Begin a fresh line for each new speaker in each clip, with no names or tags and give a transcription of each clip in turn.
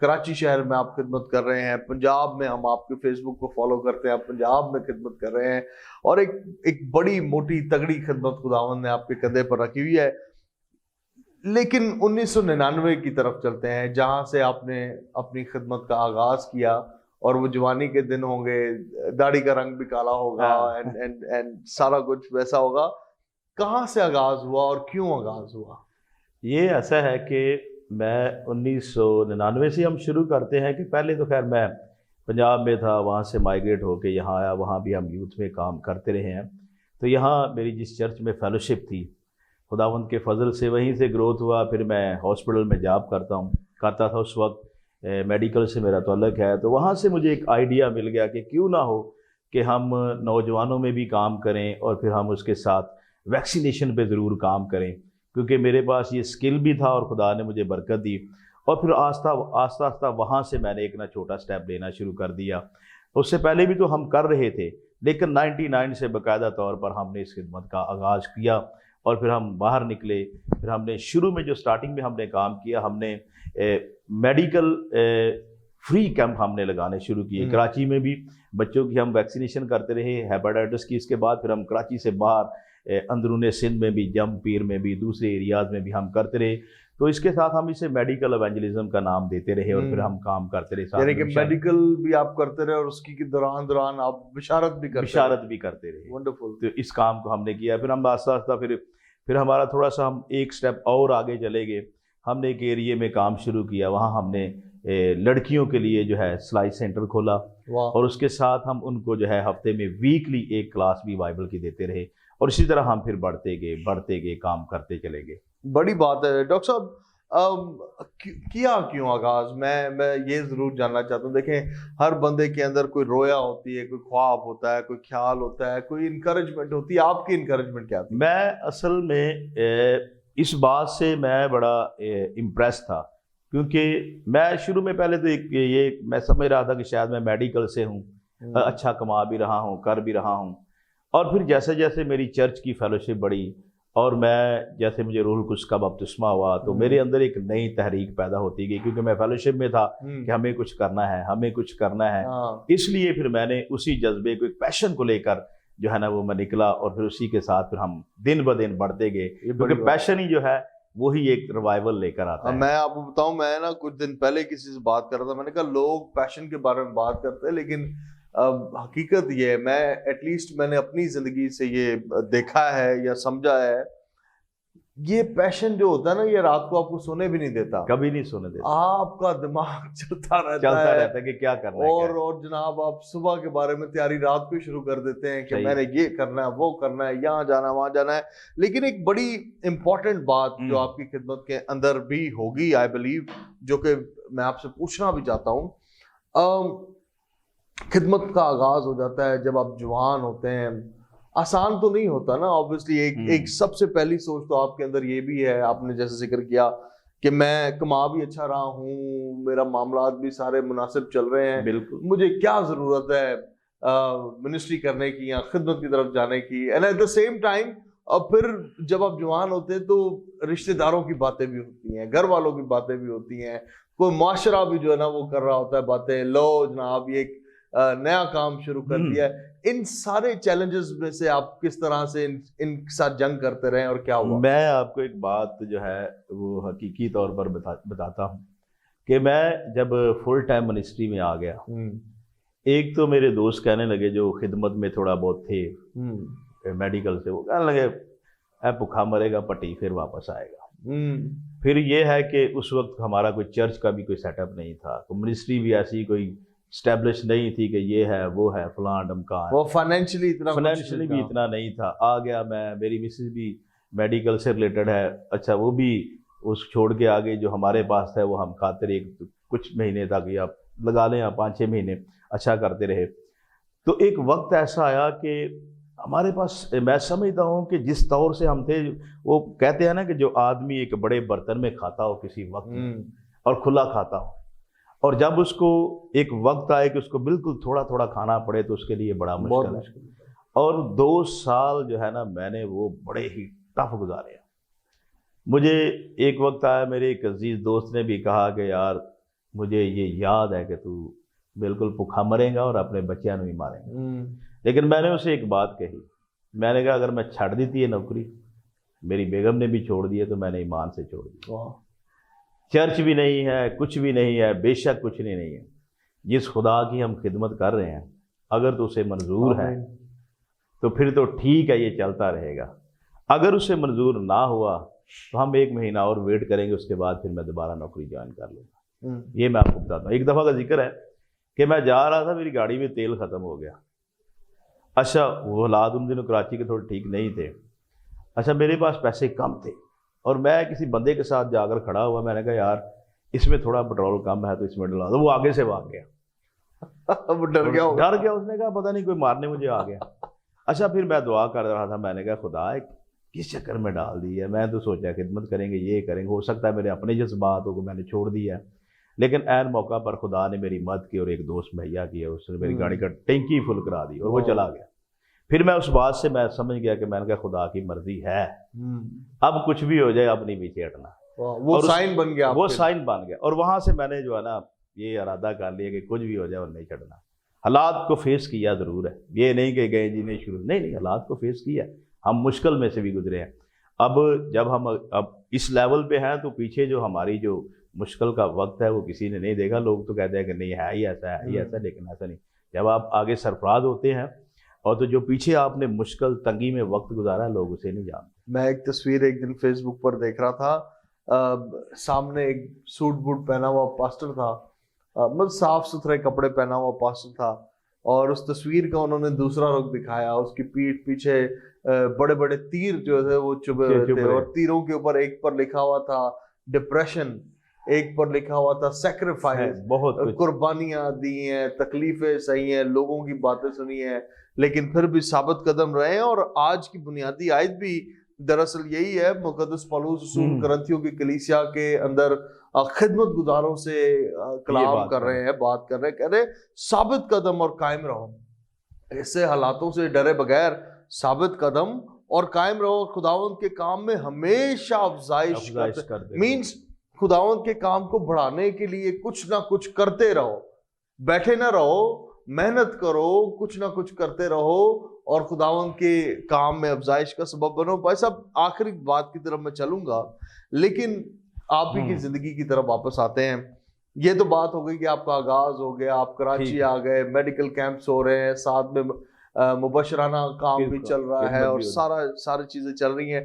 کراچی شہر میں آپ خدمت کر رہے ہیں، پنجاب میں ہم آپ کے فیس بک کو فالو کرتے ہیں، آپ پنجاب میں خدمت کر رہے ہیں، اور ایک بڑی موٹی تگڑی خدمت خداوند نے آپ کے کندھے پر رکھی ہوئی ہے۔ لیکن 1999 کی طرف چلتے ہیں، جہاں سے آپ نے اپنی خدمت کا آغاز کیا، اور وہ جوانی کے دن ہوں گے، داڑھی کا رنگ بھی کالا ہوگا، and سارا کچھ ویسا ہوگا۔ کہاں سے آغاز ہوا اور کیوں آغاز ہوا؟
یہ ایسا ہے کہ میں 1999 سے ہم شروع کرتے ہیں کہ پہلے تو خیر میں پنجاب میں تھا، وہاں سے مائیگریٹ ہو کے یہاں آیا، وہاں بھی ہم یوتھ میں کام کرتے رہے ہیں۔ تو یہاں میری جس چرچ میں فیلوشپ تھی، خداوند کے فضل سے وہیں سے گروتھ ہوا۔ پھر میں ہاسپٹل میں جاب کرتا تھا، اس وقت میڈیکل سے میرا تعلق ہے، تو وہاں سے مجھے ایک آئیڈیا مل گیا کہ کیوں نہ ہو کہ ہم نوجوانوں میں بھی کام کریں، اور پھر ہم اس کے ساتھ ویکسینیشن پہ ضرور کام کریں، کیونکہ میرے پاس یہ سکل بھی تھا اور خدا نے مجھے برکت دی۔ اور پھر آہستہ وہاں سے میں نے ایک چھوٹا سٹیپ لینا شروع کر دیا۔ اس سے پہلے بھی تو ہم کر رہے تھے، لیکن 99 سے باقاعدہ طور پر ہم نے اس خدمت کا آغاز کیا، اور پھر ہم باہر نکلے۔ پھر ہم نے شروع میں جو سٹارٹنگ میں ہم نے کام کیا، ہم نے میڈیکل فری کیمپ ہم نے لگانے شروع کیے کراچی میں بھی، بچوں کی ہم ویکسینیشن کرتے رہے ہیپاٹائٹس کی۔ اس کے بعد پھر ہم کراچی سے باہر اندرون سندھ میں بھی، جم پیر میں بھی، دوسرے ایریاز میں بھی ہم کرتے رہے۔ تو اس کے ساتھ ہم اسے میڈیکل ایونجلزم کا نام دیتے رہے، اور پھر ہم کام کرتے رہے،
یعنی کہ میڈیکل بھی آپ کرتے رہے، اور اس کی دوران آپ بشارت بھی کرتے رہے۔
ونڈرفل۔ تو اس کام کو ہم نے کیا۔ پھر ہم آہستہ پھر ہمارا تھوڑا سا ہم ایک سٹیپ اور آگے چلے گئے۔ ہم نے ایک ایریے میں کام شروع کیا، وہاں ہم نے لڑکیوں کے لیے جو ہے سلائی سینٹر کھولا، اور اس کے ساتھ ہم ان کو جو ہے ہفتے میں ویکلی ایک کلاس بھی بائبل کی دیتے رہے، اور اسی طرح ہم پھر بڑھتے گئے کام کرتے چلے گئے۔
بڑی بات ہے ڈاکٹر صاحب، کیا کیوں آغاز؟ میں یہ ضرور جاننا چاہتا ہوں۔ دیکھیں، ہر بندے کے اندر کوئی رویا ہوتی ہے، کوئی خواب ہوتا ہے، کوئی خیال ہوتا ہے، کوئی انکریجمنٹ ہوتی ہے۔ آپ کی انکریجمنٹ کیا تھی؟
میں اصل میں اس بات سے میں بڑا امپریس تھا، کیونکہ میں شروع میں پہلے تو یہ میں سمجھ رہا تھا کہ شاید میں میڈیکل سے ہوں، اچھا کما بھی رہا ہوں، کر بھی رہا ہوں۔ اور پھر جیسے جیسے میری چرچ کی فیلوشپ بڑھی، اور میں جیسے مجھے روح القدس کا بپتسمہ ہوا، تو میرے اندر ایک نئی تحریک پیدا ہوتی گئی، کیونکہ میں فیلوشپ میں تھا کہ ہمیں کچھ کرنا ہے۔ اس لیے پھر میں نے اسی جذبے کو، ایک پیشن کو لے کر جو ہے نا وہ میں نکلا، اور پھر اسی کے ساتھ پھر ہم دن بدن بڑھتے گئے، کیونکہ پیشن ہی جو ہے وہی ایک ریوائول لے کر آتا ہے۔
میں آپ کو بتاؤں، میں نا کچھ دن پہلے کسی سے بات کر رہا تھا، میں نے کہا لوگ پیشن کے بارے میں بات کرتے ہیں، لیکن حقیقت یہ ہے، میں ایٹ لیسٹ میں نے اپنی زندگی سے یہ دیکھا ہے یا سمجھا ہے، یہ پیشن جو ہوتا ہے نا، یہ رات کو آپ کو سونے بھی نہیں دیتا،
کبھی نہیں سونے دیتا،
آپ کا دماغ چلتا رہتا
ہے کہ کیا کرنا ہے،
اور جناب آپ صبح کے بارے میں تیاری رات کو شروع کر دیتے ہیں کہ میں نے یہ کرنا ہے، وہ کرنا ہے، یہاں جانا ہے، وہاں جانا ہے۔ لیکن ایک بڑی امپورٹنٹ بات جو آپ کی خدمت کے اندر بھی ہوگی، آئی بلیو، جو کہ میں آپ سے پوچھنا بھی چاہتا ہوں، خدمت کا آغاز ہو جاتا ہے جب آپ جوان ہوتے ہیں۔ آسان تو نہیں ہوتا نا، آبویسلی ایک سب سے پہلی سوچ تو آپ کے اندر یہ بھی ہے، آپ نے جیسے ذکر کیا کہ میں کما بھی اچھا رہا ہوں، میرا معاملات بھی سارے مناسب چل رہے ہیں،
بالکل،
مجھے کیا ضرورت ہے منسٹری کرنے کی یا خدمت کی طرف جانے کی۔ And at the same time, اور پھر جب آپ جوان ہوتے ہیں تو رشتہ داروں کی باتیں بھی ہوتی ہیں، گھر والوں کی باتیں بھی ہوتی ہیں، کوئی معاشرہ بھی جو ہے نا وہ کر رہا ہوتا ہے باتیں، لو جناب یہ ایک نیا کام شروع کر دیا ہے۔ ان سارے چیلنجز میں سے آپ کس طرح سے ان کے ساتھ جنگ کرتے رہے اور کیا ہوا؟
میں آپ کو ایک بات جو ہے وہ حقیقی طور پر بتاتا ہوں کہ میں جب فل ٹائم منسٹری میں آ گیا، ایک تو میرے دوست کہنے لگے جو خدمت میں تھوڑا بہت تھے میڈیکل سے، وہ کہنے لگے اے بھوکا مرے گا پٹی پھر واپس آئے گا۔ پھر یہ ہے کہ اس وقت ہمارا کوئی چرچ کا بھی کوئی سیٹ اپ نہیں تھا، تو منسٹری بھی ایسی کوئی اسٹیبلش نہیں تھی کہ یہ ہے وہ ہے فلاں ڈمکان،
وہ فائنینشلی
بھی اتنا نہیں تھا۔ آ گیا میں، میری مسز بھی میڈیکل سے ریلیٹڈ ہے، اچھا وہ بھی اس چھوڑ کے آگے جو ہمارے پاس تھا وہ ہم کھاتے رہے کچھ مہینے تک، یا لگا لیں آپ 5-6 مہینے اچھا کرتے رہے۔ تو ایک وقت ایسا آیا کہ ہمارے پاس، میں سمجھتا ہوں کہ جس طور سے ہم تھے، وہ کہتے ہیں نا کہ جو آدمی ایک بڑے برتن میں کھاتا ہو کسی وقت اور کھلا کھاتا ہو، اور جب اس کو ایک وقت آئے کہ اس کو بالکل تھوڑا تھوڑا کھانا پڑے تو اس کے لیے بڑا مشکل ہے۔ اور 2 سال جو ہے نا میں نے وہ بڑے ہی ٹف گزارے ہیں۔ مجھے ایک وقت آیا، میرے ایک عزیز دوست نے بھی کہا کہ یار مجھے یہ یاد ہے کہ تو بالکل بھوکا مرے گا اور اپنے بچیاں بھی مارے گا. لیکن میں نے اسے ایک بات کہی, میں نے کہا اگر میں چھڑ دیتی ہے نوکری, میری بیگم نے بھی چھوڑ دی ہے, تو میں نے ایمان سے چھوڑ دی. چرچ بھی نہیں ہے, کچھ بھی نہیں ہے, بے شک کچھ نہیں ہے. جس خدا کی ہم خدمت کر رہے ہیں, اگر تو اسے منظور ہے تو پھر تو ٹھیک ہے, یہ چلتا رہے گا. اگر اسے منظور نہ ہوا تو ہم 1 مہینہ اور ویٹ کریں گے, اس کے بعد پھر میں دوبارہ نوکری جوائن کر لوں گا. یہ میں آپ کو بتاتا ہوں. ایک دفعہ کا ذکر ہے کہ میں جا رہا تھا, میری گاڑی میں تیل ختم ہو گیا. اچھا وہ حالات ان دنوں کراچی کے تھوڑے ٹھیک نہیں تھے. اچھا میرے پاس پیسے کم تھے اور میں کسی بندے کے ساتھ جا کر کھڑا ہوا, میں نے کہا یار اس میں تھوڑا پٹرول کم ہے تو اس میں ڈلا دو. وہ آگے سے بھاگ گیا,
وہ ڈر گیا.
اس نے کہا پتہ نہیں کوئی مارنے مجھے آ گیا. اچھا پھر میں دعا کر رہا تھا, میں نے کہا خدا کس چکر میں ڈال دی ہے, میں تو سوچا خدمت کریں گے, یہ کریں گے, ہو سکتا ہے میرے اپنے جذبات ہو, میں نے چھوڑ دیا ہے. لیکن عین موقع پر خدا نے میری مدد کی اور ایک دوست مہیا کیا, اس نے میری گاڑی کا ٹینکی فل کرا دی اور وہ چلا گیا. پھر میں اس بات سے میں سمجھ گیا کہ میں نے کہا خدا کی مرضی ہے, اب کچھ بھی ہو جائے اب نہیں پیچھے ہٹنا.
وہ سائن بن گیا,
وہ سائن بن گیا. اور وہاں سے میں نے جو ہے نا یہ ارادہ کر لیا کہ کچھ بھی ہو جائے اور نہیں چھڑنا. حالات کو فیس کیا ضرور ہے, یہ نہیں کہ گئے جی نہیں شروع, نہیں حالات کو فیس کیا, ہم مشکل میں سے بھی گزرے ہیں. اب جب ہم اب اس لیول پہ ہیں تو پیچھے جو ہماری جو مشکل کا وقت ہے وہ کسی نے نہیں دیکھا. لوگ تو کہتے ہیں کہ نہیں ہے ہی ایسا, ہے ہی ایسا, لیکن ایسا نہیں. جب آپ آگے سرفراز ہوتے ہیں اور تو جو پیچھے آپ نے مشکل تنگی میں وقت گزارا ہے لوگ اسے نہیں جانتے.
میں ایک تصویر ایک دن فیس بک پر دیکھ رہا تھا, سامنے ایک سوٹ بوٹ پہنا ہوا پاسٹر تھا, مطلب صاف ستھرے کپڑے پہنا ہوا پاسٹر تھا, اور اس تصویر کا انہوں نے دوسرا رخ دکھایا. اس کی پیٹھ پیچھے بڑے بڑے تیر جو تھے وہ چبھے ہوئے تھے, اور تیروں کے اوپر ایک پر لکھا ہوا تھا ڈپریشن, ایک پر لکھا ہوا تھا سیکریفائس,
بہت
قربانیاں دی ہیں, تکلیفیں سہی ہیں, لوگوں کی باتیں سنی ہیں, لیکن پھر بھی ثابت قدم رہے ہیں. اور آج کی بنیادی آیت بھی دراصل یہی ہے. مقدس پولس رسول کرنتھیوں کی کلیسیا کے اندر خدمت گزاروں سے کلام کر رہے ہیں, بات کر رہے ہیں, کہہ رہے ثابت قدم اور قائم رہو, ایسے حالاتوں سے ڈرے بغیر ثابت قدم اور قائم رہو. خداوند کے کام میں ہمیشہ افزائش کرتے, مینس خداوند کے کام کو بڑھانے کے لیے کچھ نہ کچھ کرتے رہو, بیٹھے نہ رہو, محنت کرو, کچھ نہ کچھ کرتے رہو اور خداوند کے کام میں افزائش کا سبب بنو. بھائی صاحب آخری بات کی طرف میں چلوں گا, لیکن آپ ہی کی زندگی کی طرف واپس آتے ہیں. یہ تو بات ہو گئی کہ آپ کا آغاز ہو گیا, آپ کراچی آ گئے, میڈیکل کیمپس ہو رہے ہیں, ساتھ میں مبشرانہ کام بھی چل رہا ہے, اور ساری چیزیں چل رہی ہیں.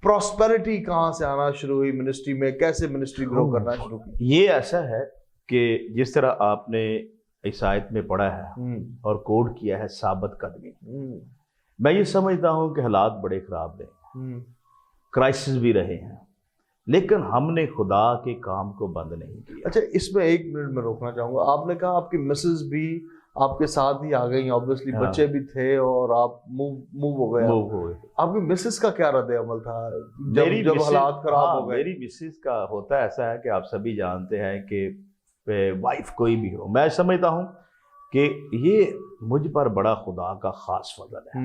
پراسپیرٹی کہاں سے آنا شروع ہوئی منسٹری میں, کیسے منسٹری گرو کرنا شروع کی؟
یہ ایسا ہے کہ جس طرح آپ نے اس آیت میں پڑھا ہے اور کوڈ کیا ہے ثابت قدمی, میں یہ سمجھتا ہوں کہ حالات بڑے خراب رہے, کرائسس بھی رہے ہیں, لیکن ہم نے خدا کے کام کو بند نہیں کیا.
اچھا اس میں 1 منٹ میں روکنا چاہوں گا. آپ نے کہا آپ کی مسز بھی آپ کے ساتھ ہی آ گئی, اوبویسلی بچے بھی تھے اور آپ موو ہو گئے. آپ کی مسز کا کیا رد عمل تھا جب حالات خراب ہو گئے؟
میری مسز کا ہوتا ایسا ہے کہ آپ سبھی جانتے ہیں کہ وائف کوئی بھی ہو, میں سمجھتا ہوں کہ یہ مجھ پر بڑا خدا کا خاص فضل ہے,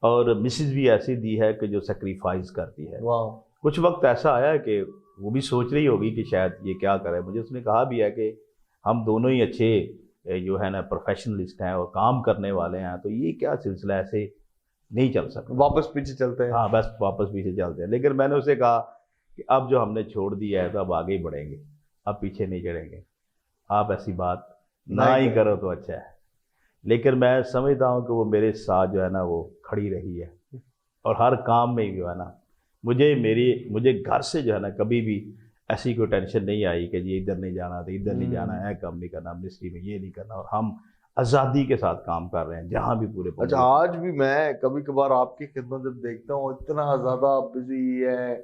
اور مسز بھی ایسی دی ہے کہ جو سیکریفائز کرتی ہے. کچھ وقت ایسا آیا کہ وہ بھی سوچ رہی ہوگی کہ شاید یہ کیا کرے. مجھے اس نے کہا بھی ہے کہ ہم دونوں ہی اچھے جو ہے نا پروفیشنلسٹ ہیں اور کام کرنے والے ہیں, تو یہ کیا سلسلہ ایسے نہیں چل سکتا,
واپس پیچھے چلتے ہیں.
ہاں بس واپس پیچھے چلتے ہیں. لیکن میں نے اسے کہا کہ اب جو ہم نے چھوڑ دیا ہے تو اب آگے ہی بڑھیں گے, اب پیچھے نہیں چڑھیں گے. آپ ایسی بات نہ ہی کرو تو اچھا ہے. لیکن میں سمجھتا ہوں کہ وہ میرے ساتھ جو ہے نا وہ کھڑی رہی ہے, اور ہر کام میں جو ہے نا مجھے گھر سے جو ہے نا کبھی بھی ایسی کوئی ٹینشن نہیں آئی کہ جی ادھر نہیں جانا تو ادھر نہیں جانا ہے, کام نہیں کرنا, منسٹری میں یہ نہیں کرنا, اور ہم آزادی کے ساتھ کام کر رہے ہیں جہاں بھی پورے.
اچھا آج بھی میں کبھی کبھار آپ کی خدمت جب دیکھتا ہوں اتنا زیادہ بزی ہے,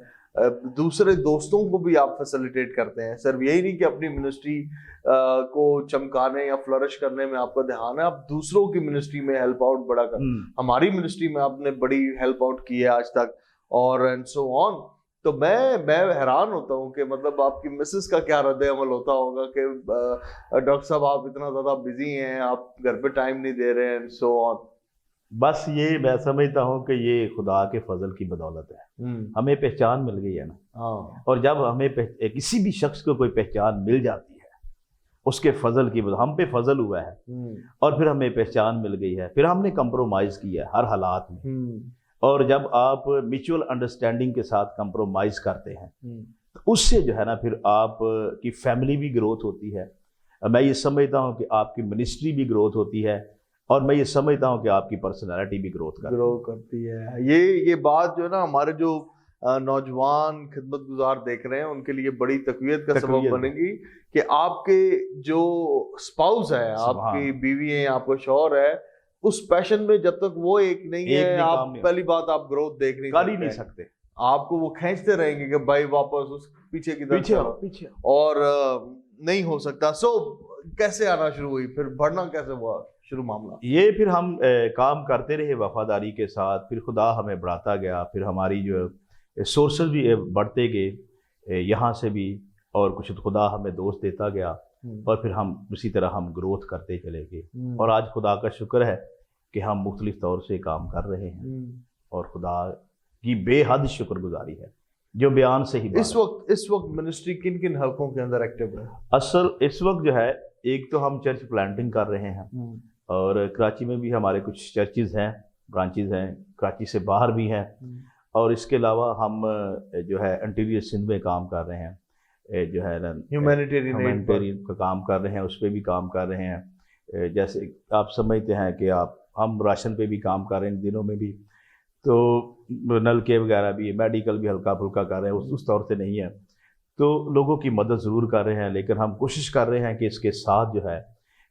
دوسرے دوستوں کو بھی آپ فیسیلیٹیٹ کرتے ہیں. صرف یہی نہیں کہ اپنی منسٹری کو چمکانے یا فلرش کرنے میں آپ کا دھیان ہے, آپ دوسروں کی منسٹری میں ہیلپ آؤٹ بڑا کرتے ہیں. ہماری منسٹری میں آپ نے بڑی ہیلپ آؤٹ کی ہے آج تک, اور اینڈ سو آن. تو میں حیران ہوتا ہوں کہ مطلب آپ کی مسز کا کیا رد عمل ہوتا ہوگا کہ ڈاکٹر صاحب آپ اتنا زیادہ بزی ہیں, آپ گھر پہ ٹائم نہیں دے رہے ہیں, اینڈ سو آن.
بس یہ میں سمجھتا ہوں کہ یہ خدا کے فضل کی بدولت ہے، ہمیں پہچان مل گئی ہے نا، اور جب ہمیں کسی بھی شخص کو کوئی پہچان مل جاتی ہے اس کے فضل کی بدولت، ہم پہ فضل ہوا ہے اور پھر ہمیں پہچان مل گئی ہے، پھر ہم نے کمپرومائز کیا ہے ہر حالات میں، اور جب آپ میوچول انڈرسٹینڈنگ کے ساتھ کمپرومائز کرتے ہیں تو اس سے جو ہے نا پھر آپ کی فیملی بھی گروتھ ہوتی ہے، میں یہ سمجھتا ہوں کہ آپ کی منسٹری بھی گروتھ ہوتی ہے، اور میں یہ سمجھتا ہوں کہ آپ کی پرسنالٹی بھی گروتھ
کرتی ہے۔ یہ بات جو ہے نا ہمارے جو نوجوان خدمت گزار دیکھ رہے ہیں ان کے لیے بڑی تقویت کا سبب بنے گی کہ آپ کے جو اسپاؤس ہے، آپ کی بیوی ہیں، آپ کا شوہر ہے، اس پیشن میں جب تک وہ ایک نہیں ہے، آپ پہلی بات آپ گروتھ دیکھ نہیں
سکتے،
آپ کو وہ کھینچتے رہیں گے کہ بھائی واپس اس پیچھے کی طرف
پیچھے
اور نہیں ہو سکتا۔ سو کیسے آنا شروع ہوئی، پھر بڑھنا کیسے ہوا شروع معاملہ؟
یہ پھر ہم کام کرتے رہے وفاداری کے ساتھ، پھر خدا ہمیں بڑھاتا گیا، پھر ہماری جو سورسز بھی بڑھتے گئے یہاں سے بھی، اور کچھ خدا ہمیں دوست دیتا گیا، اور پھر ہم اسی طرح ہم گروتھ کرتے چلے گئے، اور آج خدا کا شکر ہے کہ ہم مختلف طور سے کام کر رہے ہیں، اور خدا کی بے حد شکر گزاری ہے جو بیان سے ہی
اس وقت منسٹری کن کن حلقوں کے اندر ایکٹیو ہے؟
اصل اس وقت جو ہے ایک تو ہم چرچ پلانٹنگ کر رہے ہیں، اور کراچی میں بھی ہمارے کچھ چرچز ہیں، برانچز ہیں، کراچی سے باہر بھی ہیں، اور اس کے علاوہ ہم جو ہے انٹیریئر سندھ میں کام کر رہے ہیں، جو ہے ہیومینیٹیرین کا کام کر رہے ہیں، اس پہ بھی کام کر رہے ہیں، جیسے آپ سمجھتے ہیں کہ ہم راشن پہ بھی کام کر رہے ہیں ان دنوں میں بھی، تو نلکے وغیرہ بھی، میڈیکل بھی ہلکا پھلکا کر رہے ہیں، اس طور سے نہیں ہے، تو لوگوں کی مدد ضرور کر رہے ہیں، لیکن ہم کوشش کر رہے ہیں کہ اس کے ساتھ جو ہے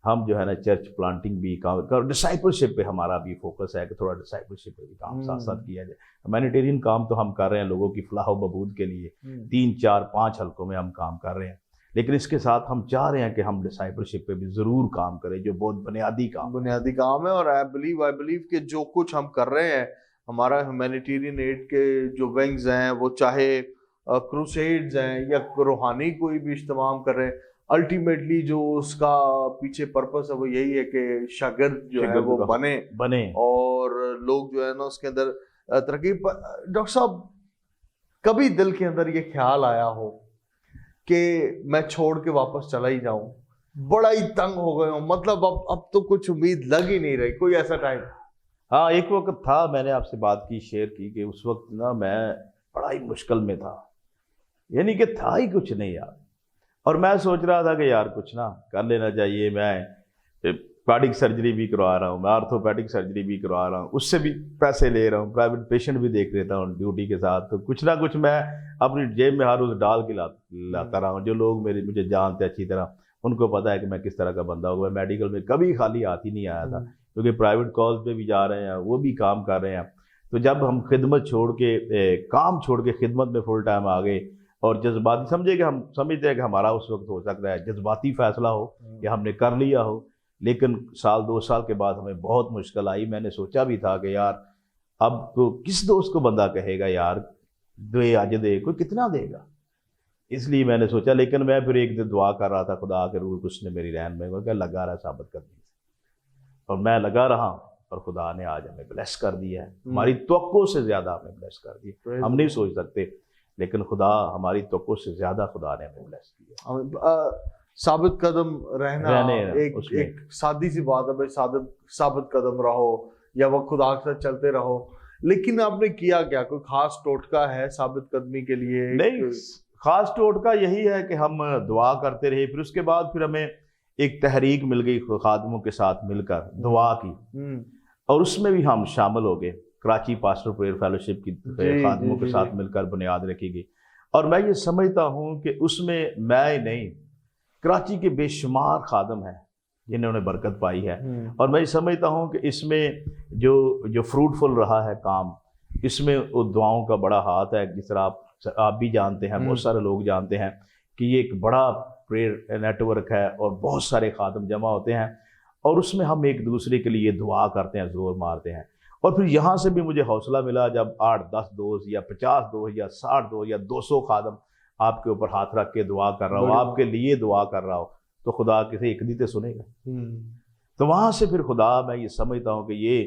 ہم جو ہے نا چرچ پلانٹنگ بھی کام کر، ڈسائپلشپ پہ ہمارا بھی فوکس ہے کہ تھوڑا ڈسائپلشپ پہ بھی کام ساتھ ساتھ کیا جائے۔ ہیومینیٹیرین کام تو ہم کر رہے ہیں لوگوں کی فلاح و بہبود کے لیے، 3 4 5 حلقوں میں ہم کام کر رہے ہیں، لیکن اس کے ساتھ ہم چاہ رہے ہیں کہ ہم ڈسائپلشپ پہ بھی ضرور کام کریں، جو بہت بنیادی
کام ہے، اور آئی بلیو کہ جو کچھ ہم کر رہے ہیں، ہمارا ہیومینیٹیرین ایڈ کے جو ونگز ہیں، وہ چاہے کروسیڈز ہیں یا روحانی کوئی بھی اجتماع کر رہے ہیں، الٹیمیٹلی جو اس کا پیچھے پرپس ہے وہ یہی ہے کہ شاگرد جو ہے وہ بنے اور لوگ جو ہے نا اس کے اندر ترقی۔ ڈاکٹر صاحب کبھی دل کے اندر یہ خیال آیا ہو کہ میں چھوڑ کے واپس چلا ہی جاؤں، بڑا ہی تنگ ہو گئے ہوں، مطلب اب تو کچھ امید لگ ہی نہیں رہی، کوئی ایسا ٹائم؟
ہاں، ایک وقت تھا، میں نے آپ سے بات کی، شیئر کی کہ اس وقت نا میں بڑا ہی مشکل میں تھا، یعنی کہ تھا ہی کچھ نہیں یار، اور میں سوچ رہا تھا کہ یار کچھ نہ کر لینا چاہیے، میں پیڈک سرجری بھی کروا رہا ہوں، میں آرتھوپیڈک سرجری بھی کروا رہا ہوں، اس سے بھی پیسے لے رہا ہوں، پرائیویٹ پیشنٹ بھی دیکھ لیتا ہوں ڈیوٹی کے ساتھ، تو کچھ نہ کچھ میں اپنی جیب میں ہر روز ڈال کے لاتا رہا ہوں، جو لوگ مجھے جانتے ہیں اچھی طرح ان کو پتہ ہے کہ میں کس طرح کا بندہ ہوں، میں میڈیکل میں کبھی خالی ہاتھ ہی نہیں آیا تھا، کیونکہ پرائیویٹ کالز پہ بھی جا رہے ہیں، وہ بھی کام کر رہے ہیں، تو جب ہم خدمت چھوڑ کے کام چھوڑ کے خدمت میں فل ٹائم آ گئے، اور جذباتی سمجھے کہ ہم سمجھتے ہیں کہ ہمارا اس وقت ہو سکتا ہے جذباتی فیصلہ ہو یا ہم نے کر لیا ہو، لیکن 2 سال کے بعد ہمیں بہت مشکل آئی، میں نے سوچا بھی تھا کہ یار اب تو کس دوست کو بندہ کہے گا یار دے آج دے، کوئی کتنا دے گا، اس لیے میں نے سوچا، لیکن میں پھر ایک دن دعا کر رہا تھا، خدا کے روح کچھ نے میری رہن میں کہ لگا رہا ثابت کرنے سے، اور میں لگا رہا، اور خدا نے آج ہمیں بلیس کر دیا ہے، ہماری توقع سے زیادہ ہمیں بلیس کر دیا، ہم نہیں سوچ سکتے، لیکن خدا ہماری توقع سے زیادہ خدا نے ہمیں بلیس کیا۔
ثابت قدم رہنا ایک سادی سی بات ہے، بھائی ثابت قدم رہو یا وہ خدا کے ساتھ چلتے رہو، لیکن آپ نے کیا کیا؟ کوئی خاص ٹوٹکا ہے ثابت قدمی کے لیے؟
نہیں، خاص ٹوٹکا یہی ہے کہ ہم دعا کرتے رہے، پھر اس کے بعد پھر ہمیں ایک تحریک مل گئی خادموں کے ساتھ مل کر دعا کی، اور اس میں بھی ہم شامل ہو گئے، کراچی پاسٹر پریئر فیلوشپ کی خادموں کے ساتھ مل کر بنیاد رکھی گئی، اور میں یہ سمجھتا ہوں کہ اس میں میں نہیں، کراچی کے بے شمار خادم ہیں جنہوں نے برکت پائی ہے، اور میں یہ سمجھتا ہوں کہ اس میں جو فروٹفل رہا ہے کام، اس میں وہ دعاؤں کا بڑا ہاتھ ہے، جس طرح آپ بھی جانتے ہیں، بہت سارے لوگ جانتے ہیں کہ یہ ایک بڑا پریئر نیٹ ورک ہے، اور بہت سارے خادم جمع ہوتے ہیں، اور اس میں ہم ایک دوسرے کے لیے دعا کرتے ہیں، زور مارتے ہیں، اور پھر یہاں سے بھی مجھے حوصلہ ملا جب 8-10 دوست یا 50 دوست یا 60 دوست یا 200 خادم آپ کے اوپر ہاتھ رکھ کے دعا کر رہا ہو، آپ کے لیے دعا کر رہا ہو، تو خدا کسی ایک دیتے سنے گا، تو وہاں سے پھر خدا، میں یہ سمجھتا ہوں کہ یہ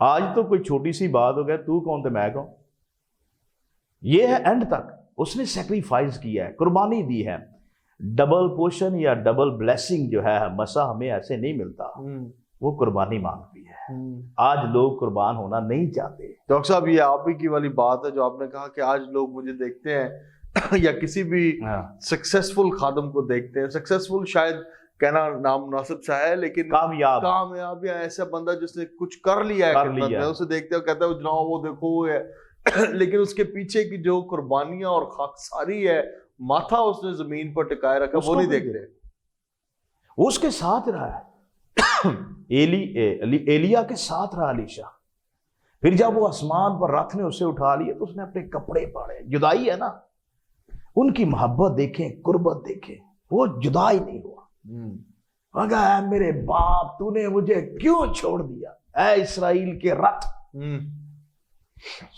آج تو کوئی چھوٹی سی بات ہو گیا تو کون تھے میں کون. یہ ہے اینڈ تک اس نے سیکریفائز کیا ہے, قربانی دی ہے. ڈبل پوشن یا ڈبل بلیسنگ جو ہے مسا ہمیں ایسے نہیں ملتا, وہ قربانی مانگتی ہے. آج لوگ قربان ہونا نہیں چاہتے.
ڈاکٹر صاحب یہ آپ ہی کی والی بات ہے جو آپ نے کہا کہ آج لوگ مجھے دیکھتے ہیں یا کسی بھی سکسیسفل خادم کو دیکھتے ہیں, سکسیسفل شاید کہنا نامناسب سا ہے لیکن کامیاب یا ایسا بندہ جس نے کچھ کر لیا ہے خدمت میں, اسے دیکھتے ہیں کہتا ہے جناب وہ دیکھو وہ ہے, لیکن اس کے پیچھے کی جو قربانیاں اور خاکساری ہے, ماتھا اس نے زمین پر ٹکائے رکھا, وہ نہیں دیکھتے.
وہ اس کے ساتھ رہا ہے, ایلیا کے ساتھ رہا الیشا. پھر جب وہ آسمان پر رتھ نے اسے اٹھا لیا تو اس نے اپنے کپڑے پاڑے. جدائی ہے نا, ان کی محبت دیکھیں, قربت دیکھیں, وہ جدا ہی نہیں ہوا. اے میرے باپ تو نے مجھے کیوں چھوڑ دیا, اے اسرائیل کے رتھ.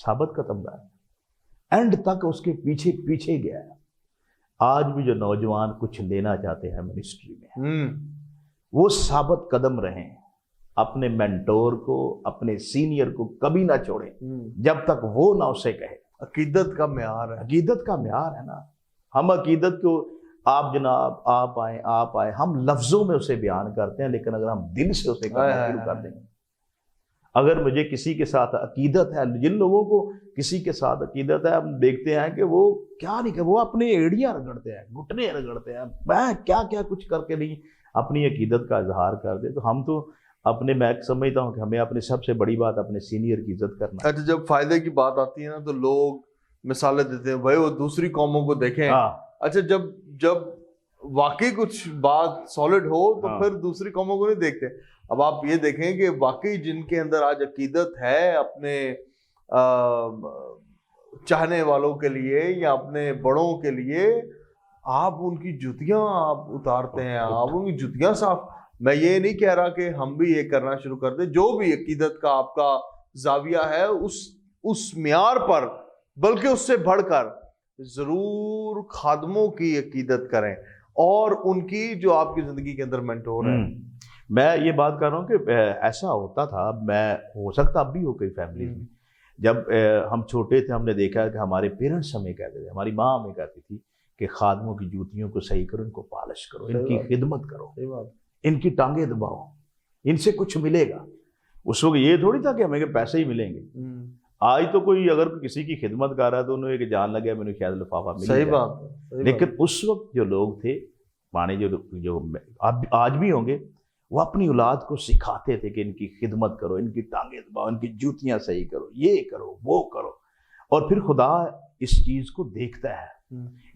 ثابت قدم رہا, اینڈ تک اس کے پیچھے پیچھے گیا ہے. آج بھی جو نوجوان کچھ لینا چاہتے ہیں منسٹری میں, وہ ثابت قدم رہیں, اپنے مینٹور کو, اپنے سینئر کو کبھی نہ چھوڑیں جب تک وہ نہ اسے کہے.
عقیدت کا معیار ہے,
عقیدت کا معیار ہے نا. ہم عقیدت کو آپ جناب آپ آئیں ہم لفظوں میں اسے بیان کرتے ہیں, لیکن اگر ہم دل سے اسے کرنا شروع کر دیں, اگر مجھے کسی کے ساتھ عقیدت ہے, جن لوگوں کو کسی کے ساتھ عقیدت ہے, ہم دیکھتے ہیں کہ وہ کیا نہیں کہ وہ اپنے ایڑیاں رگڑتے ہیں, گھٹنے رگڑتے ہیں, میں کیا کیا کچھ کر کے نہیں اپنی عقیدت کا اظہار کر دے. تو ہم تو اپنے, میں سمجھتا ہوں کہ ہمیں اپنے سب سے بڑی بات اپنے سینئر کی عزت کرنا.
اچھا, جب فائدے کی بات آتی ہے نا تو لوگ مثالیں دیتے ہیں, بھائی وہ دوسری قوموں کو دیکھیں. اچھا, جب واقعی کچھ بات سالڈ ہو تو پھر دوسری قوموں کو نہیں دیکھتے. اب آپ یہ دیکھیں کہ واقعی جن کے اندر آج عقیدت ہے اپنے چاہنے والوں کے لیے یا اپنے بڑوں کے لیے, آپ ان کی جوتیاں آپ اتارتے ہیں, آپ ان کی جوتیاں صاف. میں یہ نہیں کہہ رہا کہ ہم بھی یہ کرنا شروع کر دیں, جو بھی عقیدت کا آپ کا زاویہ ہے اس معیار پر, بلکہ اس سے بڑھ کر ضرور خادموں کی عقیدت کریں اور ان کی جو آپ کی زندگی کے اندر مینٹور ہیں.
میں یہ بات کر رہا ہوں کہ ایسا ہوتا تھا, میں ہو سکتا اب بھی ہو کئی فیملیز میں, جب ہم چھوٹے تھے ہم نے دیکھا کہ ہمارے پیرنٹس ہمیں کہتے تھے, ہماری ماں ہمیں کہتی تھی کہ خادموں کی جوتیوں کو صحیح کرو, ان کو پالش کرو, ان کی خدمت کرو, ان کی ٹانگیں دباؤ, ان سے کچھ ملے گا. اس وقت یہ تھوڑی تھا کہ ہمیں پیسے ہی ملیں گے. آج تو کوئی اگر کسی کی خدمت کر رہا ہے تو انہوں نے جان لگا میں نے شاید لفافہ مل
صحیح بات.
لیکن اس وقت جو لوگ تھے پانے, جو آج بھی ہوں گے, وہ اپنی اولاد کو سکھاتے تھے کہ ان کی خدمت کرو, ان کی ٹانگیں دباؤ, ان کی جوتیاں صحیح کرو, یہ کرو وہ کرو. اور پھر خدا اس چیز کو دیکھتا ہے.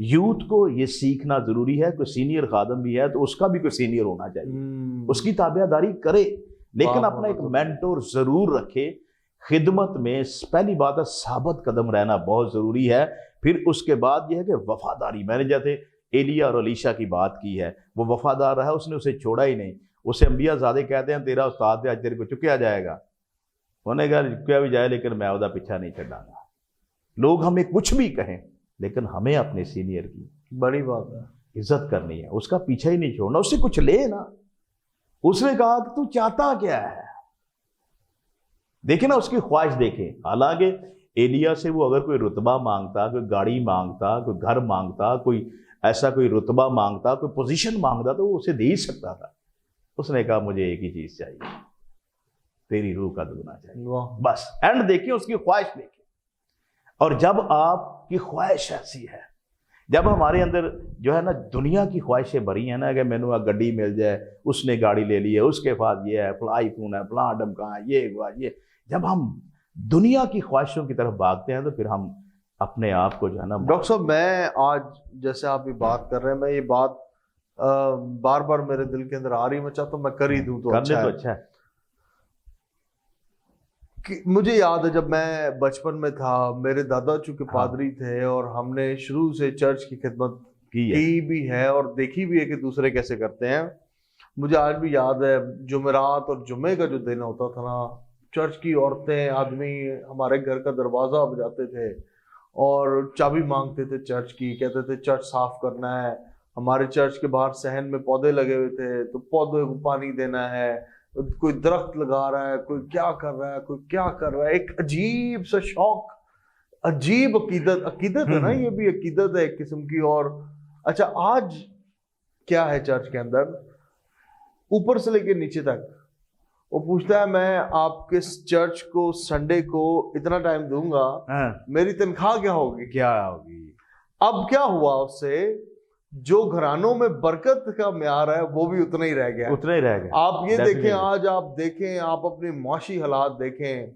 یوتھ کو یہ سیکھنا ضروری ہے. کوئی سینئر خادم بھی ہے تو اس کا بھی کوئی سینئر ہونا چاہیے, اس کی تابع داری کرے, لیکن اپنا ایک مینٹور ضرور رکھے. خدمت میں پہلی بات ہے ثابت قدم رہنا بہت ضروری ہے. پھر اس کے بعد یہ ہے کہ وفاداری. میں نے جیسے ایلیا اور الیشا کی بات کی ہے, وہ وفادار رہا, اس نے اسے چھوڑا ہی نہیں. اسے انبیاء زیادہ کہتے ہیں تیرا استاد ہے آج تیرے کو چکیا جائے گا, انہوں نے کہا چکیا بھی جائے لیکن میں ਉਹਦਾ پیچھا نہیں چھڑاں گا. لوگ ہمیں کچھ بھی کہیں لیکن ہمیں اپنے سینئر کی
بڑی بات ہے
عزت کرنی ہے, اس کا پیچھا ہی نہیں چھوڑنا, اس سے کچھ لے نا. اس نے کہا کہ تو چاہتا کیا ہے, دیکھیں نا اس کی خواہش دیکھیں. حالانکہ ایلیا سے وہ اگر کوئی رتبہ مانگتا, کوئی گاڑی مانگتا, کوئی گھر مانگتا, کوئی ایسا کوئی رتبہ مانگتا, کوئی پوزیشن مانگتا تو وہ اسے دے ہی سکتا تھا. اس نے کہا مجھے ایک ہی چیز چاہیے, تیری روح کا دگنا چاہیے, بس. اینڈ دیکھیں اس کی خواہش دیکھیں. اور جب آپ کی خواہش ایسی ہے, جب ہمارے اندر جو ہے نا دنیا کی خواہشیں بھری ہیں نا کہ میں نے گڈی مل جائے, اس نے گاڑی لے لی ہے, اس کے بعد یہ ہے, فلاں آئی فون ہے, فلاں ڈمکا ہے, یہ, جب ہم دنیا کی خواہشوں کی طرف بھاگتے ہیں تو پھر ہم اپنے آپ کو جو ہے نا.
ڈاکٹر صاحب میں آج جیسے آپ یہ بات کر رہے ہیں, میں یہ بات بار بار میرے دل کے اندر آ رہی, میں چاہتا ہوں میں کر ہی دوں تو اچھا ہے. مجھے یاد ہے جب میں بچپن میں تھا, میرے دادا چونکہ پادری تھے اور ہم نے شروع سے چرچ کی خدمت کی بھی ہے اور دیکھی بھی ہے کہ دوسرے کیسے کرتے ہیں. مجھے آج بھی یاد ہے جمعرات اور جمعے کا جو دن ہوتا تھا نا, چرچ کی عورتیں آدمی ہمارے گھر کا دروازہ بجاتے تھے اور چابی مانگتے تھے چرچ کی, کہتے تھے چرچ صاف کرنا ہے. ہمارے چرچ کے باہر صحن میں پودے لگے ہوئے تھے تو پودے کو پانی دینا ہے, کوئی درخت لگا رہا ہے، کوئی کیا کر رہا ہے، کوئی کیا کر رہا ہے، ایک عجیب سا شوق، عجیب عقیدت ہے نا، یہ بھی عقیدت ہے ایک قسم کی۔ اور اچھا آج کیا ہے چرچ کے اندر، اوپر سے لے کے نیچے تک وہ پوچھتا ہے میں آپ کے چرچ کو سنڈے کو اتنا ٹائم دوں گا، میری تنخواہ کیا ہوگی؟ اب کیا ہوا اس سے، جو گھرانوں میں برکت کا معیار ہے وہ بھی اتنا ہی رہ گیا۔ آپ یہ دیکھیں، آج آپ دیکھیں، آپ اپنے معاشی حالات دیکھیں،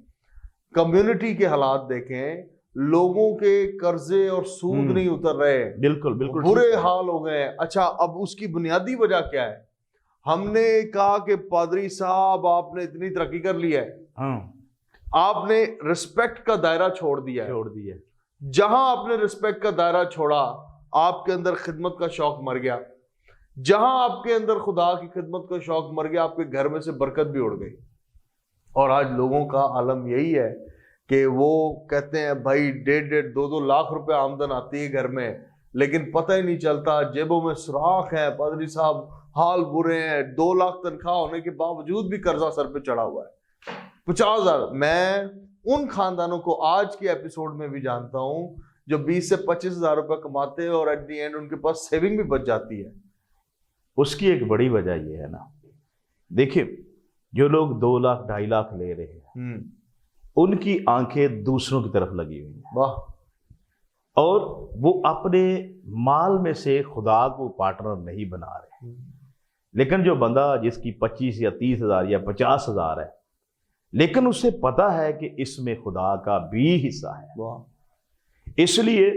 کمیونٹی کے حالات دیکھیں، لوگوں کے قرضے اور سود نہیں اتر رہے،
بالکل
برے حال ہو گئے۔ اچھا اب اس کی بنیادی وجہ کیا ہے؟ ہم نے کہا کہ پادری صاحب آپ نے اتنی ترقی کر لی ہے، آپ نے رسپیکٹ کا دائرہ چھوڑ دیا ہے۔ جہاں آپ نے رسپیکٹ کا دائرہ چھوڑا، آپ کے اندر خدمت کا شوق مر گیا۔ جہاں آپ کے اندر خدا کی خدمت کا شوق مر گیا، آپ کے گھر میں سے برکت بھی اڑ گئی۔ اور آج لوگوں کا عالم یہی ہے کہ وہ کہتے ہیں بھائی 1.5-2 لاکھ روپے آمدن آتی ہے گھر میں، لیکن پتہ ہی نہیں چلتا، جیبوں میں سوراخ ہے، پادری صاحب حال برے ہیں، 2 لاکھ تنخواہ ہونے کے باوجود بھی قرضہ سر پہ چڑھا ہوا ہے، 50,000۔ میں ان خاندانوں کو آج کے ایپیسوڈ میں بھی جانتا ہوں جو 20 سے 25,000 روپے کماتے ہیں اور ایٹ دی اینڈ ان کے پاس سیونگ بھی بچ جاتی ہے۔
اس کی ایک بڑی وجہ یہ ہے نا، دیکھیں جو لوگ 2 لاکھ 2.5 لاکھ لے رہے ہیں، ان کی آنکھیں دوسروں کی طرف لگی ہوئی ہیں،
واہ،
اور وہ اپنے مال میں سے خدا کو پارٹنر نہیں بنا رہے۔ لیکن جو بندہ جس کی 25 یا 30,000 یا 50,000 ہے، لیکن اسے پتا ہے کہ اس میں خدا کا بھی حصہ ہے، اس لیے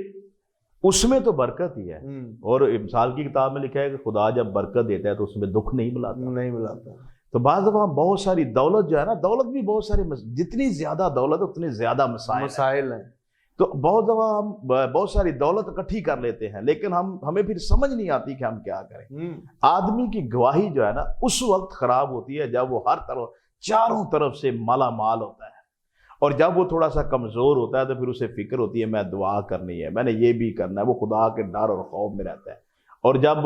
اس میں تو برکت ہی ہے۔ اور مثال کی کتاب میں لکھا ہے کہ خدا جب برکت دیتا ہے تو اس میں دکھ نہیں ملاتا۔ تو بعض دفعہ بہت ساری دولت جو ہے نا، دولت بھی بہت سارے، جتنی زیادہ دولت اتنے زیادہ مسائل ہیں۔ تو بہت دفعہ ہم بہت ساری دولت اکٹھی کر لیتے ہیں، لیکن ہمیں پھر سمجھ نہیں آتی کہ ہم کیا کریں۔ آدمی کی گواہی جو ہے نا اس وقت خراب ہوتی ہے جب وہ ہر طرف چاروں طرف سے مالا مال ہوتا ہے، اور جب وہ تھوڑا سا کمزور ہوتا ہے تو پھر اسے فکر ہوتی ہے میں دعا کرنی ہے، میں نے یہ بھی کرنا ہے، وہ خدا کے ڈر اور خوف میں رہتا ہے۔ اور جب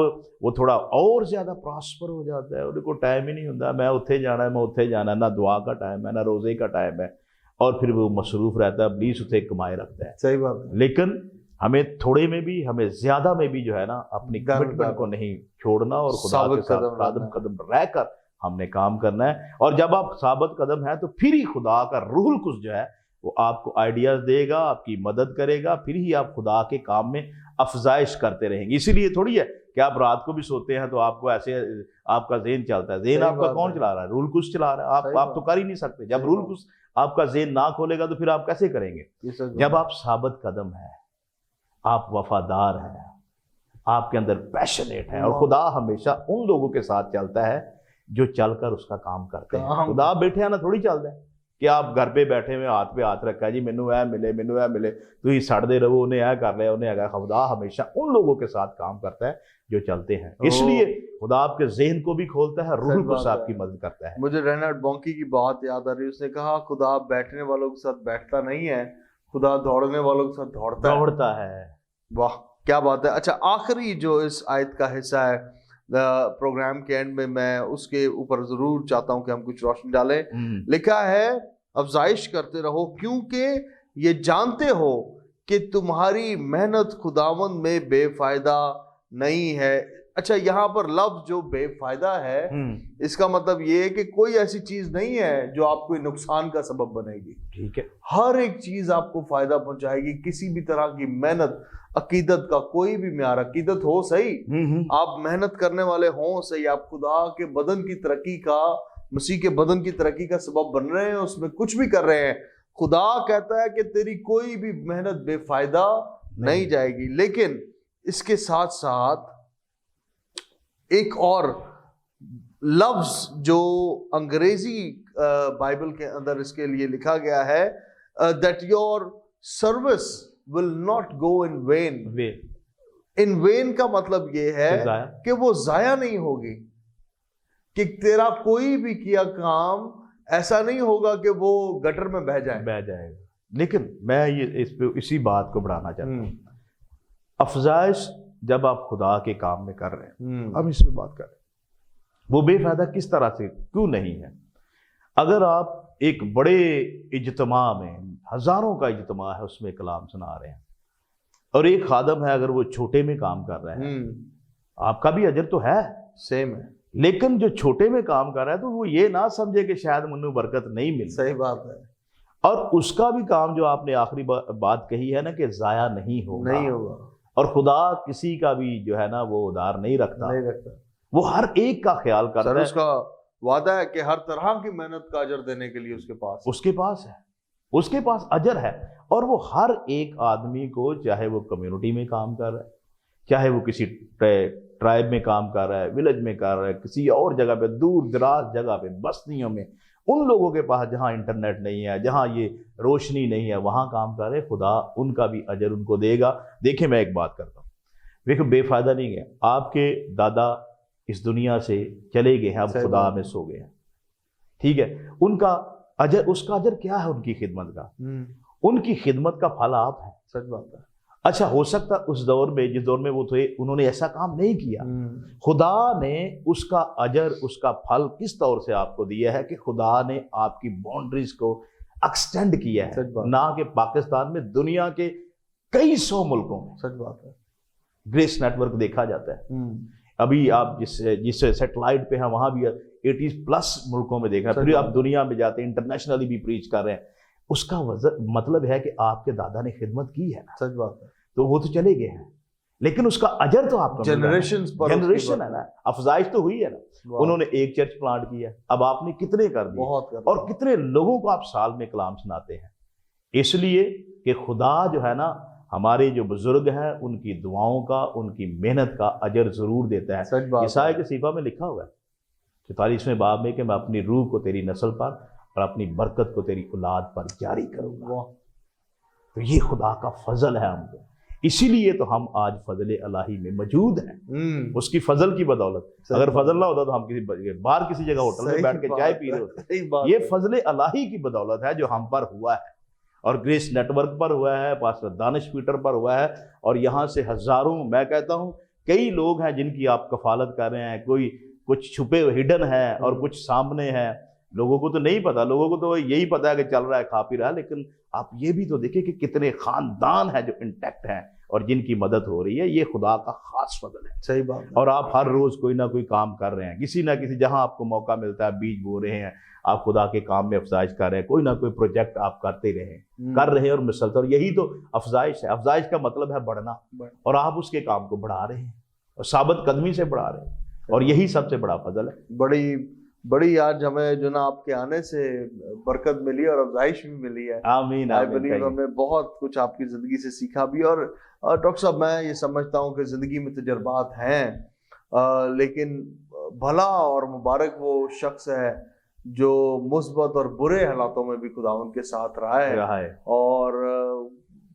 وہ تھوڑا اور زیادہ پراسپر ہو جاتا ہے، ان کو ٹائم ہی نہیں ہوتا، میں اتھے جانا ہے، نہ دعا کا ٹائم ہے، نہ روزے کا ٹائم ہے، اور پھر وہ مصروف رہتا ہے، ابلیس اسے کمائے رکھتا ہے۔
صحیح بات ہے۔
لیکن ہمیں تھوڑے میں بھی، ہمیں زیادہ میں بھی جو ہے نا اپنی کمٹمنٹ کو نہیں چھوڑنا، اور خدا کے ساتھ قدم رہ کر ہم نے کام کرنا ہے۔ اور جب آپ ثابت قدم ہیں تو پھر ہی خدا کا روح القدس جو ہے وہ آپ کو آئیڈیاز دے گا، آپ کی مدد کرے گا، پھر ہی آپ خدا کے کام میں افزائش کرتے رہیں گے۔ اسی لیے تھوڑی ہے کہ آپ رات کو بھی سوتے ہیں تو آپ کو ایسے آپ کا ذہن چلتا ہے، ذہن آپ کا کون چلا رہا ہے؟ روح القدس چلا رہا ہے۔ آپ تو کر ہی نہیں سکتے، جب روح القدس آپ کا ذہن نہ کھولے گا تو پھر آپ کیسے کریں گے؟ جب آپ ثابت قدم ہیں، آپ وفادار ہیں، آپ کے اندر پیشنیٹ ہیں، اور خدا ہمیشہ ان لوگوں کے ساتھ چلتا ہے جو چل کر اس کا کام کرتے ہیں۔ خدا بیٹھے آنا تھوڑی چلتا ہے کہ آپ گھر پہ بیٹھے ہوئے ہاتھ پہ ہاتھ رکھا ہے، جی مینو اے ملے تو ہی سڑتے رہو، انہیں اے کر لیا، انہیں اے۔ خدا ہمیشہ ان لوگوں کے ساتھ کام کرتا ہے جو چلتے ہیں، اس لیے خدا آپ کے ذہن کو بھی کھولتا ہے، روح القدس آپ کی مدد کرتا ہے۔
مجھے رینارڈ بونکی کی بات یاد آ رہی ہے، اس نے کہا خدا بیٹھنے والوں کے ساتھ بیٹھتا نہیں ہے، خدا دوڑنے والوں کے ساتھ دوڑتا ہے۔ واہ کیا بات ہے۔ اچھا آخری جو اس آیت کا حصہ ہے پروگرام کے اینڈ میں اس کے اوپر ضرور چاہتا ہوں کہ ہم کچھ روشنی ڈالیں۔ لکھا ہے افزائش کرتے رہو کیونکہ یہ جانتے ہو کہ تمہاری محنت خداوند میں بے فائدہ نہیں ہے۔ اچھا یہاں پر لفظ جو بے فائدہ ہے، اس کا مطلب یہ ہے کہ کوئی ایسی چیز نہیں ہے جو آپ کو نقصان کا سبب بنے گی۔
ٹھیک ہے،
ہر ایک چیز آپ کو فائدہ پہنچائے گی، کسی بھی طرح کی محنت، عقیدت کا کوئی بھی معیار، عقیدت ہو صحیح، آپ محنت کرنے والے ہوں صحیح، آپ خدا کے بدن کی ترقی کا، مسیح کے بدن کی ترقی کا سبب بن رہے ہیں، اس میں کچھ بھی کر رہے ہیں، خدا کہتا ہے کہ تیری کوئی بھی محنت بے فائدہ نہیں جائے گی۔ لیکن اس کے ساتھ ساتھ ایک اور لفظ جو انگریزی بائبل کے اندر اس کے لیے لکھا گیا ہے that your service will not go in vain۔ in vain کا مطلب یہ ہے کہ وہ ضائع نہیں ہوگی، کہ تیرا کوئی بھی کیا کام ایسا نہیں ہوگا کہ وہ گٹر میں بہ جائے گا۔
لیکن میں یہ اس پہ اسی بات کو بڑھانا چاہتا ہوں، افزائش جب آپ خدا کے کام میں کر رہے ہیں، ہم اس پہ بات کر رہے ہیں، وہ بے فائدہ کس طرح سے کیوں نہیں ہے؟ اگر آپ ایک بڑے اجتماع میں، ہزاروں کا اجتماع ہے، اس میں کلام سنا رہے ہیں، اور ایک خادم ہے اگر وہ چھوٹے میں کام کر رہا ہے، آپ کا بھی اجر تو ہے،
سیم ہے،
لیکن جو چھوٹے میں کام کر رہا ہے تو وہ یہ نہ سمجھے کہ شاید منو برکت نہیں مل،
صحیح بات ہے،
اور اس کا بھی کام جو آپ نے آخری بات کہی ہے نا کہ ضائع نہیں ہوگا، اور خدا کسی کا بھی جو ہے نا وہ ادار نہیں رکھتا، وہ ہر ایک کا خیال کرتا ہے۔
اس کا وعدہ ہے کہ ہر طرح کی محنت کا اجر دینے کے لیے اس کے پاس اجر ہے، اور وہ ہر ایک آدمی کو، چاہے وہ کمیونٹی میں کام کر رہا ہے، چاہے وہ کسی ٹرائب میں کام کر رہا ہے، ولیج میں کر رہا ہے، کسی اور جگہ پہ، دور دراز جگہ پہ، بستیوں میں، ان لوگوں کے پاس جہاں انٹرنیٹ نہیں ہے، جہاں یہ روشنی نہیں ہے، وہاں کام کر رہے، خدا ان کا بھی اجر ان کو دے گا۔ دیکھیں میں ایک بات کرتا ہوں، دیکھو بے فائدہ نہیں ہے، آپ کے دادا اس دنیا سے چلے گئے ہیں، اب خدا میں سو گئے ہیں، ٹھیک ہے، ان کا اجر، اس کا اجر کیا ہے؟ ان کی خدمت کا، ان کی خدمت کا پھل آپ ہے، سچ بات ہے۔
اچھا ہو سکتا اس دور میں، جس دور میں وہ تھے، انہوں نے ایسا کام نہیں کیا، خدا نے اس کا اجر، اس کا پھل کس طور سے آپ کو دیا ہے کہ خدا نے آپ کی باؤنڈریز کو ایکسٹینڈ کیا ہے، نہ کہ پاکستان میں، دنیا کے کئی سو ملکوں میں،
سچ بات ہے،
گریس نیٹ ورک دیکھا جاتا ہے، ابھی آپ جس سیٹلائٹ پہ ہیں وہاں بھی 80+ ملکوں میں دیکھا، پھر آپ دنیا میں جاتے ہیں، انٹرنیشنلی بھی پریچ کر رہے ہیں، اس کا مطلب ہے کہ آپ کے دادا نے خدمت کی ہے نا،
سچ بات ہے،
تو وہ تو چلے گئے ہیں، لیکن اس کا اجر تو آپ کا جنریشن ہے نا، افزائش تو ہوئی ہے نا، انہوں نے ایک چرچ پلانٹ کیا، اب آپ نے کتنے کر دیے، اور کتنے لوگوں کو آپ سال میں کلام سناتے ہیں، اس لیے کہ خدا جو ہے نا ہمارے جو بزرگ ہیں ان کی دعاؤں کا، ان کی محنت کا اجر ضرور دیتا ہے۔ یسائی کے صحیفہ میں لکھا ہوا ہے 44ویں باب میں کہ میں اپنی روح کو تیری نسل پر اور اپنی برکت کو تیری اولاد پر جاری کروں گا، تو یہ خدا کا فضل ہے ہم کو، اسی لیے تو ہم آج فضل الہی میں موجود ہیں، اس کی فضل کی بدولت، اگر فضل نہ ہوتا تو ہم باہر کسی جگہ ہوٹل میں بیٹھ کے چائے پی رہے ہوتے، یہ فضل الہی کی بدولت ہے جو ہم پر ہوا ہے، اور گریس نیٹ ورک پر ہوا ہے، پاسٹر دانش پیٹر پر ہوا ہے، اور یہاں سے ہزاروں، میں کہتا ہوں کئی لوگ ہیں جن کی آپ کفالت کر رہے ہیں، کوئی کچھ چھپے ہڈن ہے اور کچھ سامنے ہے، لوگوں کو تو نہیں پتا، لوگوں کو تو یہی پتا ہے کہ چل رہا ہے، کھا پی رہا ہے، لیکن آپ یہ بھی تو دیکھیں کہ کتنے خاندان ہیں جو انٹیکٹ ہیں اور جن کی مدد ہو رہی ہے، یہ خدا کا خاص فضل ہے۔
صحیح بات ہے،
اور آپ ہر روز کوئی نہ کوئی کام کر رہے ہیں، کسی نہ کسی جہاں آپ کو موقع ملتا ہے بیج بو رہے ہیں، آپ خدا کے کام میں افزائش کر رہے ہیں، کوئی نہ کوئی پروجیکٹ آپ کرتے رہے کر رہے ہیں اور مسلسل، اور یہی تو افزائش ہے، افزائش کا مطلب ہے بڑھنا، اور آپ اس کے کام کو بڑھا رہے ہیں اور ثابت قدمی سے بڑھا رہے ہیں، اور یہی سب سے بڑا فضل ہے۔
بڑی آج ہمیں جو نا آپ کے آنے سے برکت ملی اور افزائش بھی ملی ہے،
آمین آمین،
ہمیں بہت کچھ آپ کی زندگی سے سیکھا بھی، اور ڈاکٹر صاحب میں یہ سمجھتا ہوں کہ زندگی میں تجربات ہیں، لیکن بھلا اور مبارک وہ شخص ہے جو مثبت اور برے حالاتوں میں بھی خدا ان کے ساتھ رہا ہے، اور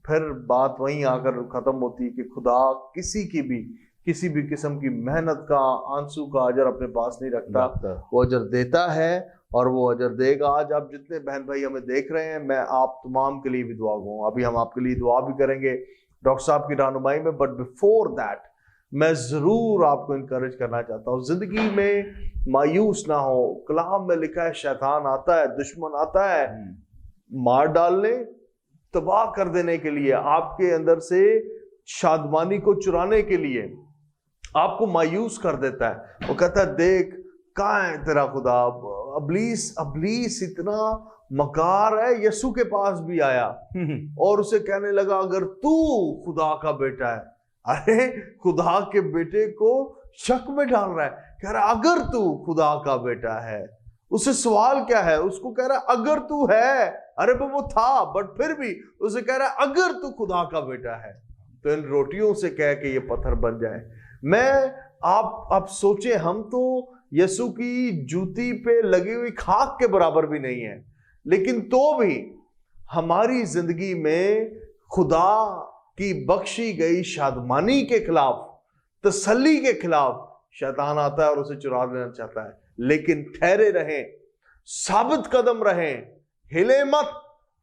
پھر بات وہیں آ کر ختم ہوتی ہے کہ خدا کسی بھی قسم کی محنت کا، آنسو کا اجر اپنے پاس نہیں رکھتا، وہ اجر دیتا ہے اور وہ اجر دے گا۔ آج آپ جتنے بہن بھائی ہمیں دیکھ رہے ہیں، میں آپ تمام کے لیے بھی دعا گوں، ابھی ہم آپ کے لیے دعا بھی کریں گے ڈاکٹر صاحب کی رہنمائی میں، بٹ بیفور دیٹ میں ضرور آپ کو انکریج کرنا چاہتا ہوں، زندگی میں مایوس نہ ہو۔ کلام میں لکھا ہے شیطان آتا ہے، دشمن آتا ہے مار ڈالنے، تباہ کر دینے کے لیے، آپ کے اندر سے شادمانی کو چرانے کے لیے، آپ کو مایوس کر دیتا ہے، وہ کہتا ہے دیکھ کہاں ہے تیرا خدا۔ ابلیس اتنا مکار ہے، یسوع کے پاس بھی آیا اور اسے کہنے لگا اگر تو خدا کا بیٹا ہے، ارے خدا کے بیٹے کو شک میں ڈال رہا ہے، کہہ رہا اگر تو خدا کا بیٹا ہے، اسے سوال کیا ہے، اس کو کہہ رہا اگر تو ہے، ارے وہ تھا بٹ پھر بھی اسے کہہ رہا اگر تو خدا کا بیٹا ہے تو ان روٹیوں سے کہہ کہ یہ پتھر بن جائے۔ میں آپ سوچیں، ہم تو یسوع کی جوتی پہ لگی ہوئی خاک کے برابر بھی نہیں ہیں، لیکن تو بھی ہماری زندگی میں خدا کی بخشی گئی شادمانی کے خلاف، تسلی کے خلاف شیطان آتا ہے اور اسے چرا لینا چاہتا ہے، لیکن ٹھہرے رہیں، ثابت قدم رہیں، ہلے مت،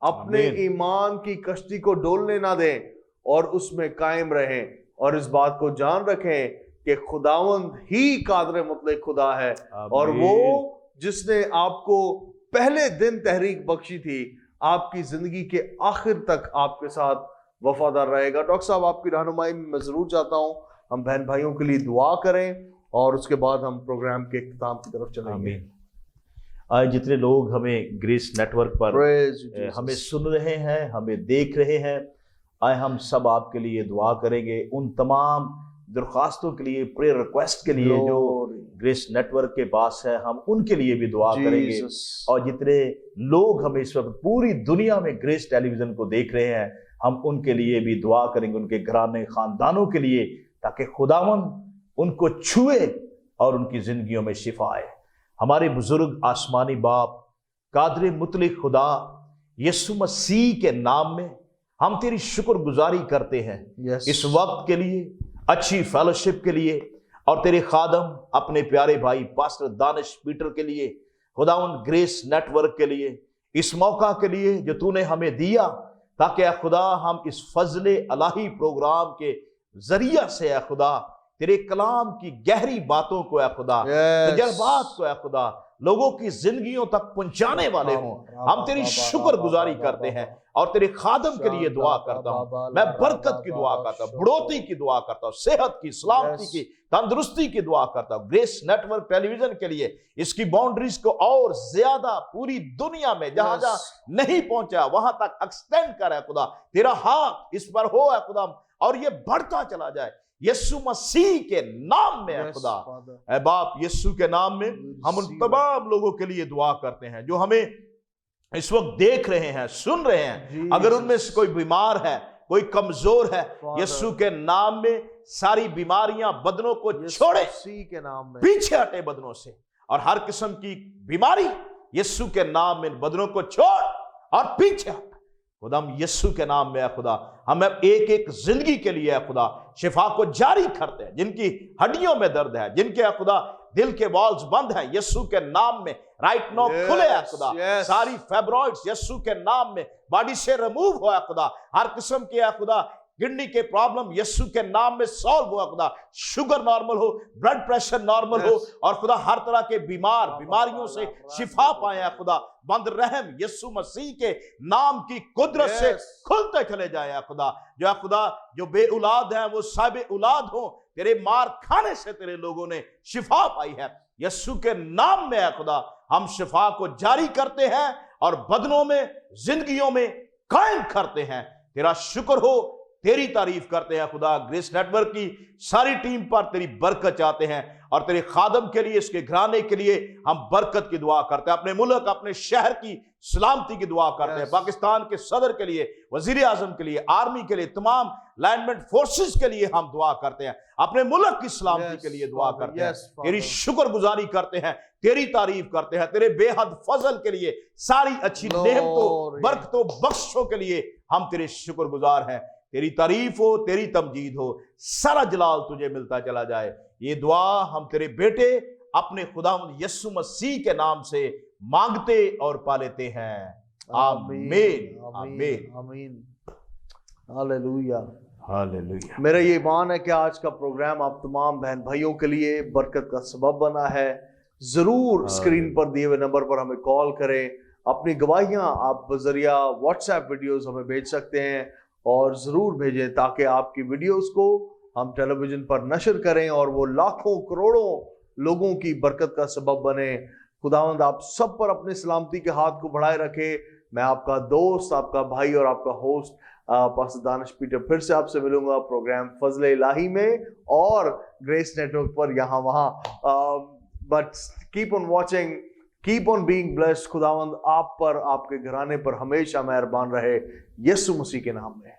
اپنے ایمان کی کشتی کو ڈولنے نہ دیں اور اس میں قائم رہیں، اور اس بات کو جان رکھیں کہ خداوند ہی قادر مطلق خدا ہے، اور وہ جس نے آپ کو پہلے دن تحریک بخشی تھی، آپ کی زندگی کے آخر تک آپ کے ساتھ وفادار رہے گا۔ ڈاکٹر صاحب آپ کی رہنمائی میں ضرور چاہتا ہوں ہم بہن بھائیوں کے لیے دعا کریں اور اس کے بعد ہم پروگرام کے اختتام کی طرف چلیں گے۔
آج جتنے لوگ ہمیں گریس نیٹ ورک پر ہمیں سن رہے ہیں، ہمیں دیکھ رہے ہیں، آئے ہم سب آپ کے لیے دعا کریں گے، ان تمام درخواستوں کے لیے، پریئر ریکویسٹ کے لیے جو گریس نیٹ ورک کے پاس ہے، ہم ان کے لیے بھی دعا کریں گے۔ اور جتنے لوگ ہمیں اس وقت پوری دنیا میں گریس ٹیلی ویژن کو دیکھ رہے ہیں، ہم ان کے لیے بھی دعا کریں گے، ان کے گھرانے خاندانوں کے لیے، تاکہ خداوند ان کو چھوئے اور ان کی زندگیوں میں شفا آئے۔ ہمارے بزرگ آسمانی باپ، قادر مطلق خدا، یسوع مسیح کے نام میں ہم تیری شکر گزاری کرتے ہیں اس وقت کے لیے، اچھی فیلوشپ کے لیے، اور تیرے خادم اپنے پیارے بھائی پاسٹر دانش پیٹر کے لیے، خداوند گریس نیٹ ورک کے لیے، اس موقع کے لیے جو تو نے ہمیں دیا، تاکہ اے خدا ہم اس فضل الہی پروگرام کے ذریعہ سے اے خدا تیرے کلام کی گہری باتوں کو اے خدا، تجربات کو اے خدا لوگوں کی زندگیوں تک پہنچانے والے ہوں۔ ہم تیری شکر گزاری کرتے ہیں اور تیرے خادم کے لیے دعا کرتا ہوں، میں برکت کی دعا کرتا ہوں، بڑھوتی کی دعا کرتا ہوں، صحت کی، سلامتی کی، تندرستی کی دعا کرتا ہوں۔ گریس نیٹ ورک ٹیلی ویژن کے لیے اس کی باؤنڈریز کو اور زیادہ پوری دنیا میں جہاں جہاں نہیں پہنچا وہاں تک ایکسٹینڈ کر اے خدا، تیرا ہاتھ اس پر ہو اے خدا، اور یہ بڑھتا چلا جائے یسوع مسیح کے نام میں اے خدا۔ اے باپ، یسوع کے نام میں ہم ان تمام لوگوں کے لیے دعا کرتے ہیں جو ہمیں اس وقت دیکھ رہے ہیں، سن رہے ہیں، اگر ان میں سے کوئی بیمار ہے، کوئی کمزور ہے، یسوع کے نام میں ساری بیماریاں بدنوں کو چھوڑے، پیچھے ہٹے بدنوں سے، اور ہر قسم کی بیماری یسوع کے نام میں بدنوں کو چھوڑ اور پیچھے ہٹ۔ خدا ہم یسوع کے نام میں اے خدا ہم ایک ایک زندگی کے لیے اے خدا شفا کو جاری کرتے ہیں، جن کی ہڈیوں میں درد ہے، جن کے اے خدا دل کے والز بند ہیں، یسوع کے نام میں رائٹ نو کھلے اے خدا، ساری فیبرائڈز یسوع کے نام میں باڈی سے ریموو ہو اے خدا، ہر قسم کے اے خدا کڈنی کے پرابلم یسوع کے نام میں سالو ہوا خدا، شوگر نارمل ہو، بلڈ پریشر نارمل ہو، اور خدا ہر طرح کے بیماریوں سے شفا پائے اے خدا، بند رحم یسوع مسیح کے نام کی قدرت سے کھلتے چلے جائے اے خدا، جو اے خدا جو بے اولاد ہیں وہ صاحب اولاد ہوں، تیرے مار کھانے سے تیرے لوگوں نے شفا پائی ہے، یسوع کے نام میں اے خدا ہم شفا کو جاری کرتے ہیں اور بدنوں میں، زندگیوں میں قائم کرتے ہیں۔ تیرا شکر ہو، تیری تعریف کرتے ہیں خدا، گریس نیٹ ورک کی ساری ٹیم پر تیری برکت چاہتے ہیں، اور تیرے خادم کے لیے، اس کے گھرانے کے لیے ہم برکت کی دعا کرتے ہیں، اپنے ملک، اپنے شہر کی سلامتی کی دعا کرتے ہیں، پاکستان کے صدر کے لیے، وزیر اعظم کے لیے، آرمی کے لیے، تمام لائنمنٹ فورسز کے لیے ہم دعا کرتے ہیں، اپنے ملک کی سلامتی کے لیے دعا کرتے ہیں، تیری شکر گزاری کرتے ہیں، تیری تعریف کرتے ہیں، تیرے بے حد فضل کے لیے، ساری اچھی نعمتوں، برکتوں، بخشوں کے لیے ہم تیرے شکر گزار ہیں۔ تیری تعریف ہو، تیری تمجید ہو، سارا جلال تجھے ملتا چلا جائے۔ یہ دعا ہم تیرے بیٹے اپنے خداوند یسوع مسیح کے نام سے مانگتے اور پا لیتے ہیں، آمین آمین
آمین، ہاللیلویہ
ہاللیلویہ۔
میرا یہ ایمان ہے کہ آج کا پروگرام آپ تمام بہن بھائیوں کے لیے برکت کا سبب بنا ہے۔ ضرور اسکرین پر دیے ہوئے نمبر پر ہمیں کال کریں، اپنی گواہیاں آپ بذریعہ واٹس ایپ ویڈیوز ہمیں بھیج سکتے ہیں، اور ضرور بھیجیں تاکہ آپ کی ویڈیوز کو ہم ٹیلی ویژن پر نشر کریں اور وہ لاکھوں کروڑوں لوگوں کی برکت کا سبب بنے۔ خداوند آپ سب پر اپنے سلامتی کے ہاتھ کو بڑھائے رکھے۔ میں آپ کا دوست، آپ کا بھائی اور آپ کا ہوسٹ پاسٹر دانش پیٹر پھر سے آپ سے ملوں گا پروگرام فضل الہی میں اور گریس نیٹ ورک پر یہاں وہاں، but keep on watching, keep on being blessed. خداوند آپ پر، آپ کے گھرانے پر ہمیشہ مہربان رہے، یسوع مسیح کے نام میں۔